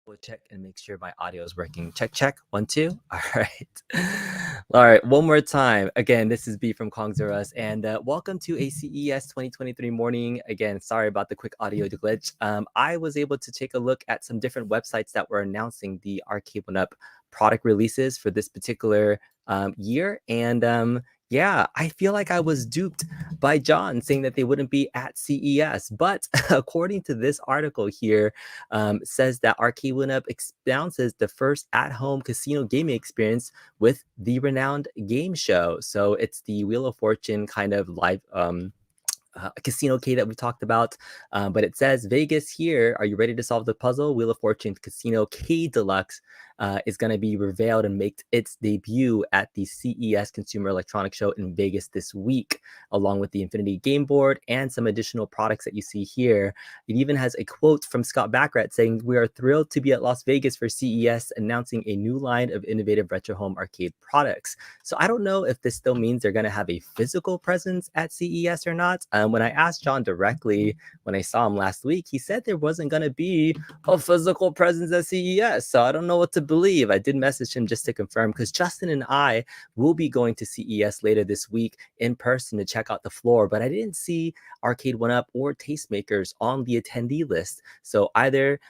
We'll check and make sure my audio is working. Check, check. 1, 2. All right. All right. One more time. Again, this is B from Kong's R Us, and welcome to a CES 2023 morning. Again, sorry about the quick audio glitch. I was able to take a look at some different websites that were announcing the Arcade1up product releases for this particular year. And yeah, I feel like I was duped by John saying that they wouldn't be at CES. But according to this article here, says that Arcade1up announces the first at-home casino gaming experience with the renowned game show. So it's the Wheel of Fortune kind of live CasinoCade that we talked about, but it says Vegas here. Are you ready to solve the puzzle? Wheel of Fortune CasinoCade Deluxe is going to be revealed and make its debut at the CES Consumer Electronics Show in Vegas this week, along with the Infinity Game Board and some additional products that you see here. It even has a quote from Scott Baccarat saying, "We are thrilled to be at Las Vegas for CES, announcing a new line of innovative retro home arcade products." So I don't know if this still means they're going to have a physical presence at CES or not. When I asked John directly when I saw him last week, he said there wasn't going to be a physical presence at CES. So I don't know what to believe. I did message him just to confirm, because Justin and I will be going to CES later this week in person to check out the floor, but I didn't see Arcade1up or Tastemakers on the attendee list. So either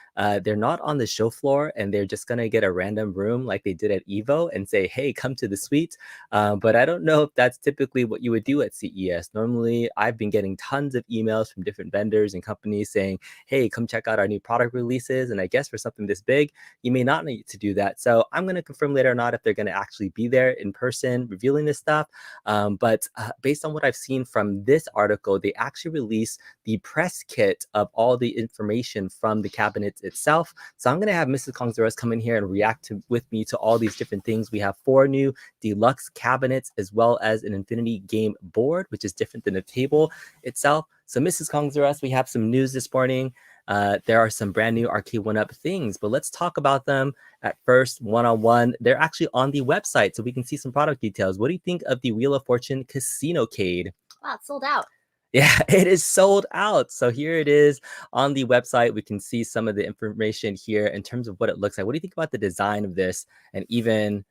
they're not on the show floor and they're just going to get a random room like they did at Evo and say, "Hey, come to the suite." But I don't know if that's typically what you would do at CES. Normally, I've been getting tons of emails from different vendors and companies saying, "Hey, come check out our new product releases." And I guess for something this big, you may not need to do that. So I'm going to confirm later or not if they're going to actually be there in person revealing this stuff. But based on what I've seen from this article, they actually released the press kit of all the information from the cabinets itself. So I'm going to have Mrs. Kongzaros come in here and react with me to all these different things. We have 4 new Deluxe cabinets, as well as an Infinity Game Board, which is different than the table itself. So Mrs. Kongzaros, we have some news this morning. There are some brand new Arcade1up things, but let's talk about them at first, one-on-one. They're actually on the website, so we can see some product details. What do you think of the Wheel of Fortune CasinoCade? Wow, it's sold out. Yeah, it is sold out. So here it is on the website. We can see some of the information here in terms of what it looks like. What do you think about the design of this? And even,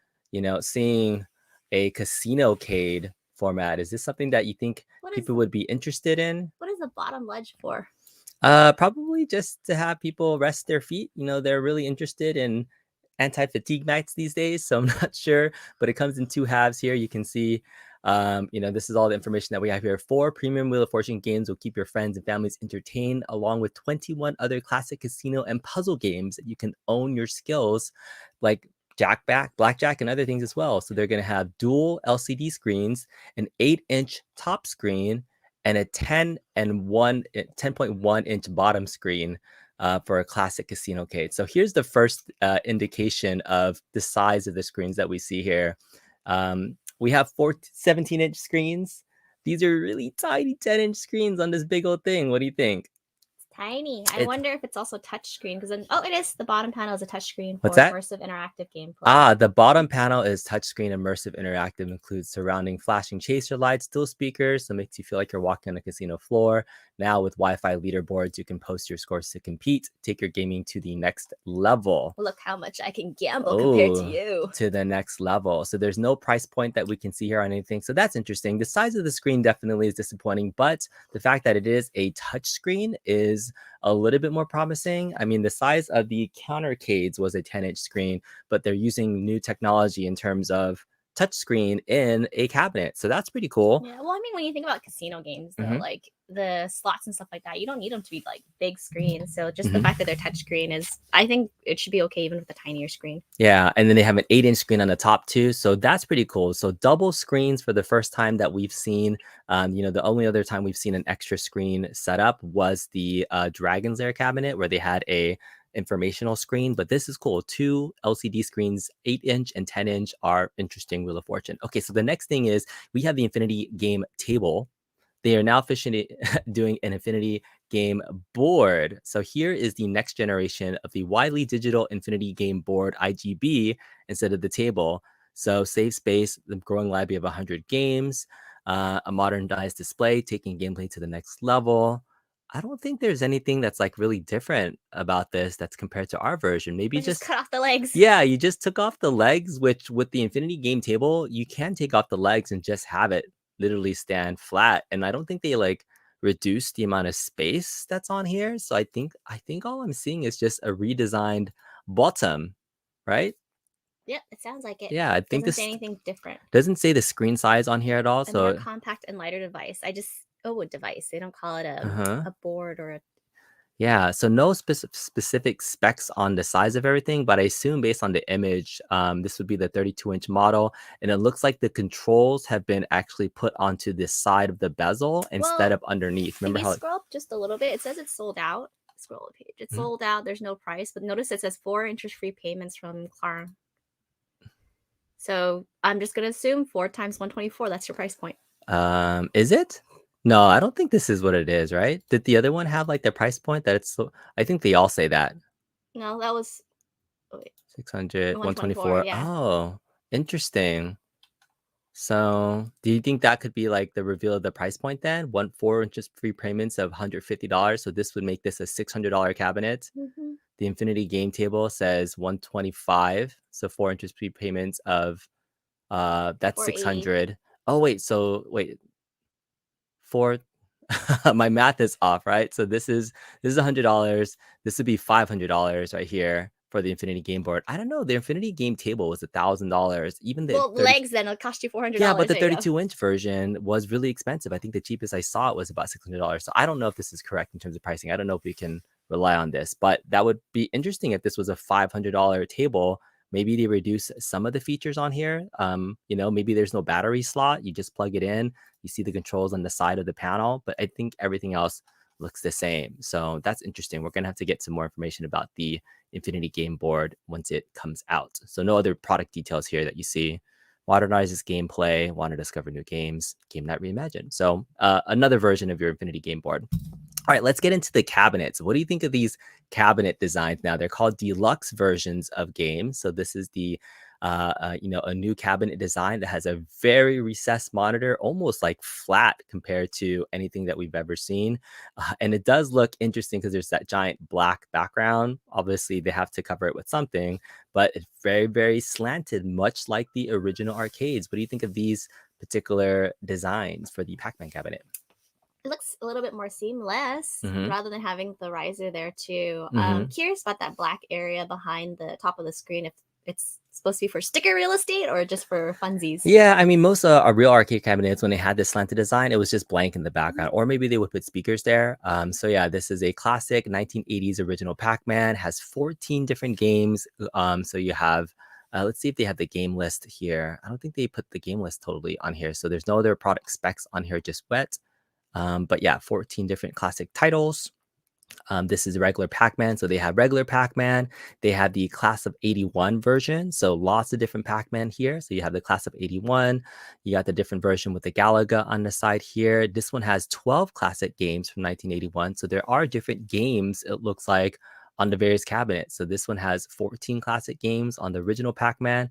seeing a CasinoCade format. Is this something that you think people would be interested in? What is the bottom ledge for? Probably just to have people rest their feet. They're really interested in anti-fatigue mats these days, so I'm not sure, but it comes in 2 halves here. You can see, this is all the information that we have here. 4 premium Wheel of Fortune games will keep your friends and families entertained, along with 21 other classic casino and puzzle games that you can own your skills, like blackjack, and other things as well. So they're going to have dual LCD screens, an 8-inch top screen, and a 10.1 inch bottom screen for a classic CasinoCade. So here's the first indication of the size of the screens that we see here. We have 4 17-inch screens. These are really tiny 10-inch screens on this big old thing. What do you think? Tiny. I wonder if it's also touchscreen, because then, it is. The bottom panel is a touchscreen for immersive interactive gameplay. The bottom panel is touchscreen immersive interactive, includes surrounding flashing chaser lights, dual speakers, so it makes you feel like you're walking on a casino floor. Now with Wi-Fi leaderboards, you can post your scores to compete, take your gaming to the next level. Look how much I can gamble compared to you. To the next level. So there's no price point that we can see here on anything. So that's interesting. The size of the screen definitely is disappointing, but the fact that it is a touch screen is a little bit more promising. I mean, the size of the CasinoCades was a 10-inch screen, but they're using new technology in terms of touchscreen in a cabinet. So that's pretty cool. Yeah, well, I mean, when you think about casino games, though, like the slots and stuff like that, you don't need them to be like big screens. So just the fact that they're touchscreen is, I think it should be okay even with a tinier screen. Yeah, and then they have an 8-inch screen on the top too. So that's pretty cool. So double screens for the first time that we've seen. The only other time we've seen an extra screen set up was the Dragon's Lair cabinet, where they had a informational screen, but this is cool. 2 LCD screens, 8-inch and 10-inch, are interesting Wheel of Fortune. Okay, so the next thing is we have the Infinity Game Table. They are now officially doing an Infinity Game Board. So here is the next generation of the widely digital Infinity Game Board, IGB, instead of the table. So save space, the growing library of 100 games, a modernized display, taking gameplay to the next level. I don't think there's anything that's like really different about this that's compared to our version. Maybe Let's just just cut off the legs. yeah, you just took off the legs, which with the Infinity Game table, you can take off the legs and just have it literally stand flat. And I don't think they like reduce the amount of space that's on here. So I think all I'm seeing is just a redesigned bottom, right? Yep, it sounds like it. Yeah, I think Doesn't say this anything different. doesn't say the screen size on here at all. A more So compact and lighter device. A device. They don't call it uh-huh. a board or a. Yeah, so no specific specs on the size of everything, but I assume based on the image, this would be the 32-inch model, and it looks like the controls have been actually put onto the side of the bezel instead Well, of underneath. if Remember you how? scroll up just a little bit, it says it's sold out. Scroll a page. It's Mhm. sold out. There's no price, but notice it says 4 interest-free payments from Klarna. So I'm just gonna assume 4 times 124. That's your price point. Is it? No, I don't think this is what it is, right? Did the other one have like the price point that it's so I think they all say that. No, that was oh, wait, 600, 124. 124. Yeah. Oh, interesting. So, do you think that could be like the reveal of the price point then? 4 interest free payments of $150. So this would make this a $600 cabinet. Mm-hmm. The Infinity Game Table says 125. So 4 interest free payments of that's 480. 600. Oh wait, four my math is off, right? So this is $100. This would be $500 right here for the Infinity Game Board. I don't know. The Infinity Game Table was $1,000. Even the Well, 30 legs then it'll cost you yeah, but $400. the There you go. 32-inch version was really expensive. I think the cheapest I saw it was about $600. So I don't know if this is correct in terms of pricing. I don't know if we can rely on this, but that would be interesting if this was a $500 table. Maybe they reduce some of the features on here. Maybe there's no battery slot. You just plug it in. You see the controls on the side of the panel, but I think everything else looks the same. So that's interesting. We're gonna have to get some more information about the Infinity Game Board once it comes out. So no other product details here that you see. Modernizes gameplay, want to discover new games, game night reimagined. So another version of your Infinity Game Board. All right, let's get into the cabinets. What do you think of these cabinet designs now? They're called deluxe versions of games. So this is the a new cabinet design that has a very recessed monitor, almost like flat compared to anything that we've ever seen. And it does look interesting because there's that giant black background. Obviously, they have to cover it with something, but it's very, very slanted, much like the original arcades. What do you think of these particular designs for the Pac-Man cabinet? It looks a little bit more seamless Mm-hmm. rather than having the riser there too. Mm-hmm. Curious about that black area behind the top of the screen, if it's supposed to be for sticker real estate or just for funsies. Yeah, I mean, most real arcade cabinets, when they had this slanted design, it was just blank in the background, or maybe they would put speakers there. So yeah, this is a classic 1980s original Pac-Man, has 14 different games. So you have, let's see if they have the game list here. I don't think they put the game list totally on here. So there's no other product specs on here, just wet. But yeah, 14 different classic titles. This is regular Pac-Man. So they have regular Pac-Man. They have the class of 81 version. So lots of different Pac-Man here. So you have the class of 81. You got the different version with the Galaga on the side here. This one has 12 classic games from 1981. So there are different games, it looks like, on the various cabinets. So this one has 14 classic games on the original Pac-Man.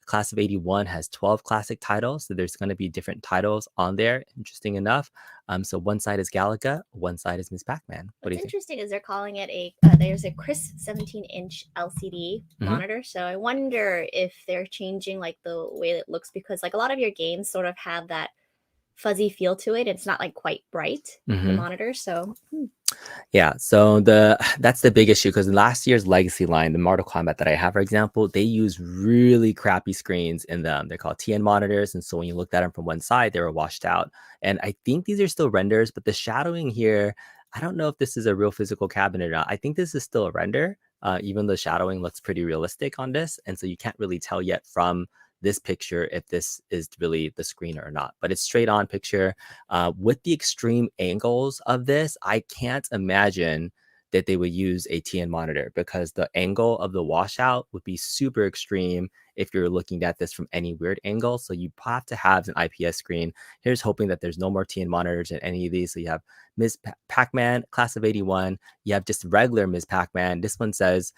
Class of 81 has 12 classic titles. So there's going to be different titles on there. Interesting enough. So one side is Galaga, one side is Miss Pac-Man. What do What's you think? interesting is they're calling it there's a crisp 17-inch LCD monitor. So I wonder if they're changing like the way it looks, because like a lot of your games sort of have that fuzzy feel to it. It's not like quite bright, the monitor. So yeah, so that's the big issue, because in last year's legacy line, the Mortal Kombat that I have, for example, they use really crappy screens in them. They're called TN monitors, and so when you looked at them from one side, they were washed out. And I think these are still renders, but the shadowing here, I don't know if this is a real physical cabinet or not. I think this is still a render, even though the shadowing looks pretty realistic on this, and so you can't really tell yet from this picture if this is really the screen or not. But it's straight on picture. With the extreme angles of this, I can't imagine that they would use a TN monitor, because the angle of the washout would be super extreme if you're looking at this from any weird angle. So you have to have an IPS screen. Here's hoping that there's no more TN monitors in any of these. So you have Ms. Pac-Man, class of 81. You have just regular Ms. Pac-Man. This one says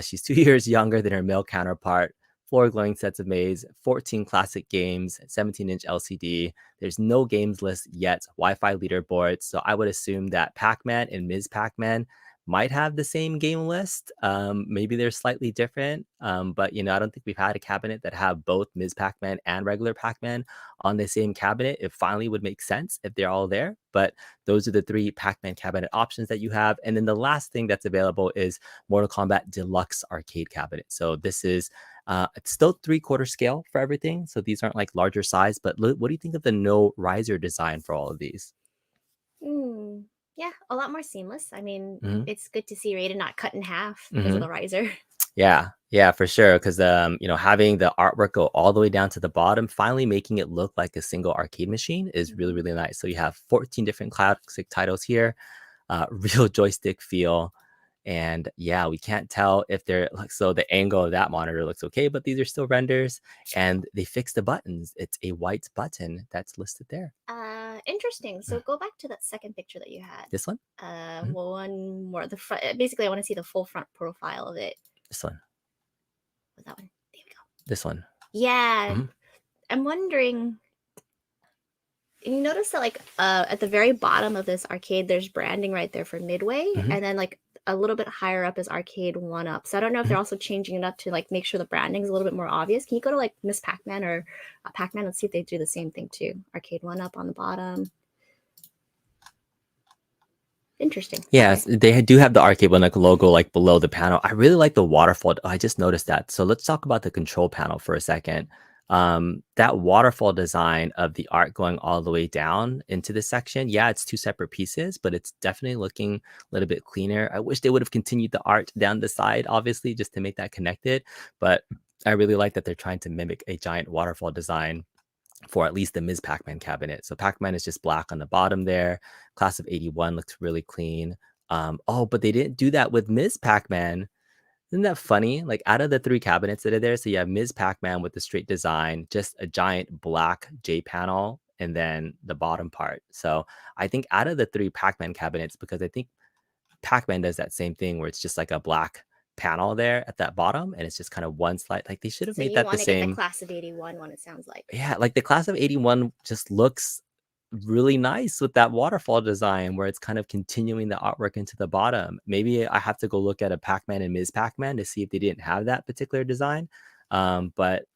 she's 2 years younger than her male counterpart. 4 glowing sets of maze, 14 classic games, 17-inch LCD. There's no games list yet, Wi-Fi leaderboards. So I would assume that Pac-Man and Ms. Pac-Man might have the same game list. Maybe they're slightly different, but I don't think we've had a cabinet that have both Ms. Pac-Man and regular Pac-Man on the same cabinet. It finally would make sense if they're all there. But those are the 3 Pac-Man cabinet options that you have. And then the last thing that's available is Mortal Kombat Deluxe arcade cabinet. So this is it's still 3/4 scale for everything. So these aren't like larger size. But what do you think of the no riser design for all of these? Hmm. Yeah, a lot more seamless. I mean, Hmm. it's good to see Raiden not cut in half because of Hmm. the riser. Yeah, for sure. Because having the artwork go all the way down to the bottom, finally making it look like a single arcade machine is really, Mhm. really nice. So you have 14 different classic titles here, real joystick feel. And yeah, we can't tell if they're like, so the angle of that monitor looks okay, but these are still renders, and they fixed the buttons. It's a white button that's listed there. Interesting. Mm. So go back to that second picture that you had. This one. Mhm. One more. The front. Basically, I want to see the full front profile of it. This one. Was that one? There we go. This one. Yeah, Mhm. I'm wondering. You notice that like at the very bottom of this arcade, there's branding right there for Midway, Mhm. and then like a little bit higher up is Arcade1up. So I don't know if they're Mhm. also changing it up to like make sure the branding is a little bit more obvious. Can you go to like Miss Pac-Man or Pac-Man? Let's see if they do the same thing too. Arcade1up on the bottom. Interesting. Yes, Okay. they do have the arcade one like logo like below the panel. I really like the waterfall. Oh, I just noticed that. So let's talk about the control panel for a second. That waterfall design of the art going all the way down into the section. Yeah, it's 2 separate pieces, but it's definitely looking a little bit cleaner. I wish they would have continued the art down the side, obviously, just to make that connected. But I really like that they're trying to mimic a giant waterfall design for at least the Ms. Pac-Man cabinet. So Pac-Man is just black on the bottom there. Class of 81 looks really clean. Oh, but they didn't do that with Ms. Pac-Man. Isn't that funny? Like out of the 3 cabinets that are there, so you have Ms. Pac-Man with the straight design, just a giant black J panel, and then the bottom part. So I think out of the 3 Pac-Man cabinets, because I think Pac-Man does that same thing where it's just like a black panel there at that bottom, and it's just kind of one slide. Like they should have So made you that the want to get the same. class of 81 one, it sounds like. Yeah, like the class of 81 just looks really nice with that waterfall design where it's kind of continuing the artwork into the bottom. Maybe I have to go look at a Pac-Man and Ms. Pac-Man to see if they didn't have that particular design. But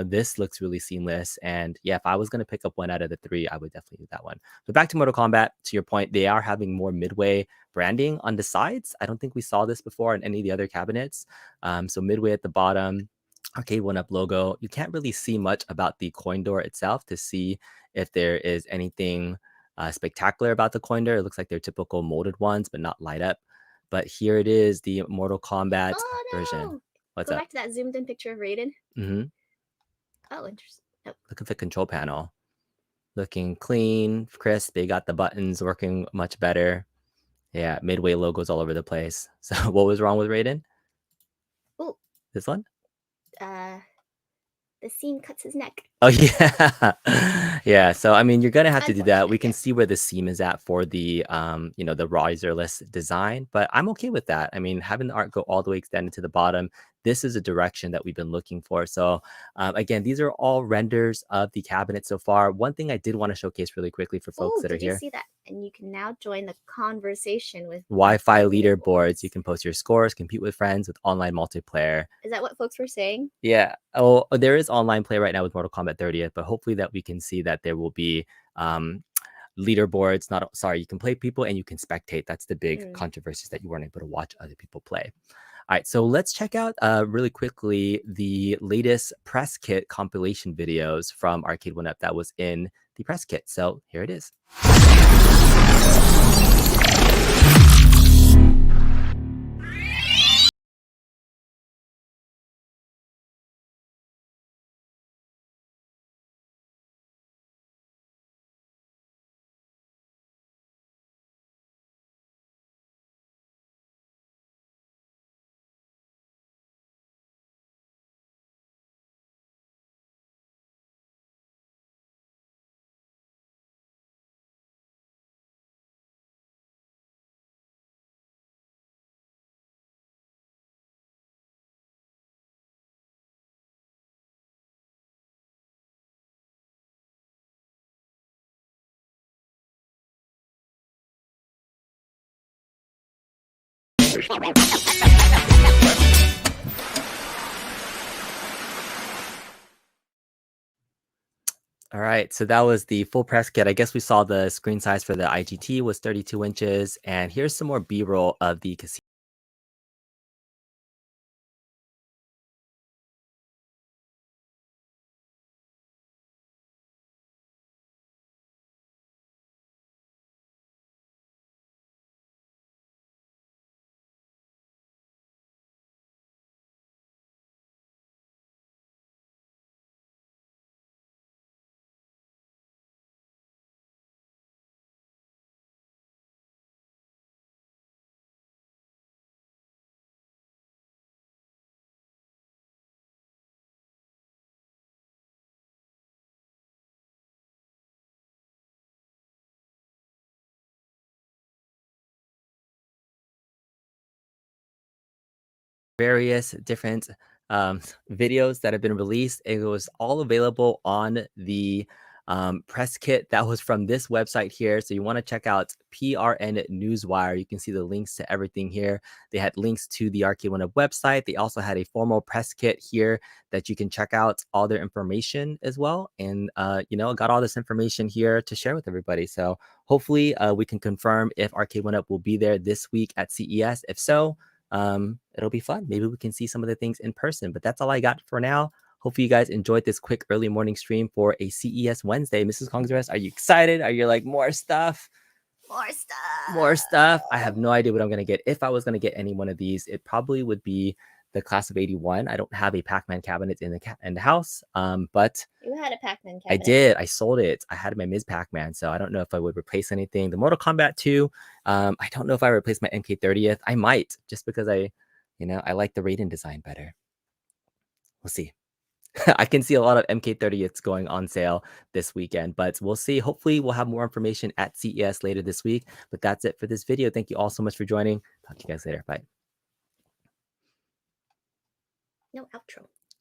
this looks really seamless. And yeah, if I was going to pick up one out of the 3, I would definitely do that one. But back to Mortal Kombat, to your point, they are having more Midway branding on the sides. I don't think we saw this before in any of the other cabinets. So Midway at the bottom, Arcade1up logo. You can't really see much about the coin door itself to see if there is anything spectacular about the coin door. It looks like they're typical molded ones, but not light up. But here it is, the Mortal Kombat version. Oh no! What's Go up? back to that zoomed in picture of Raiden. Hmm. Oh, interesting. Oh, Look at the control panel. Looking clean, crisp. They got the buttons working much better. Yeah, Midway logos all over the place. So what was wrong with Raiden? oh, This one? uh, the seam cuts his neck. Oh yeah. Yeah, so I mean, you're gonna have to do that. Unfortunate, We can yes. see where the seam is at for the riserless design, but I'm okay with that. I mean, having the art go all the way extended to the bottom, this is a direction that we've been looking for. So, again, these are all renders of the cabinet so far. One thing I did want to showcase really quickly for folks Oh, that are did you here. see that? And you can now join the conversation with Wi-Fi Wi-Fi leaderboards. You leaderboards. can post your scores, compete with friends with online multiplayer. Is that what folks were saying? Yeah. Oh, there is online play right now with Mortal Kombat 30th, but hopefully that we can see that there will be um, leaderboards. Not sorry, you can play people and you can spectate. That's the big Mm. controversies that you weren't able to watch other people play. All right, so let's check out really quickly the latest press kit compilation videos from Arcade1up that was in the press kit. So here it is. All right, so that was the full press kit. I guess we saw the screen size for the IGT was 32 inches, and here's some more B-roll of the casino. Various different um, videos that have been released. It was all available on the press kit that was from this website here. So you want to check out PRN Newswire. You can see the links to everything here. They had links to the Arcade1up website. They also had a formal press kit here that you can check out all their information as well. And, got all this information here to share with everybody. So hopefully we can confirm if Arcade1up will be there this week at CES. If so, it'll be fun. Maybe we can see some of the things in person, but that's all I got for now. Hopefully you guys enjoyed this quick early morning stream for a CES Wednesday. Mrs. Kong's, are you excited? Are you like more stuff? More stuff. I have no idea what I'm going to get. If I was going to get any one of these, it probably would be the class of 81. I don't have a Pac-Man cabinet in the house, but You had a Pac-Man cabinet. I did. I sold it. I had my Ms. Pac-Man, so I don't know if I would replace anything. The Mortal Kombat 2, I don't know if I replace my MK30th. I might, just because I like the Raiden design better. We'll see. I can see a lot of MK30ths going on sale this weekend, but we'll see. Hopefully we'll have more information at CES later this week. But that's it for this video. Thank you all so much for joining. Talk to you guys later. Bye. No outro.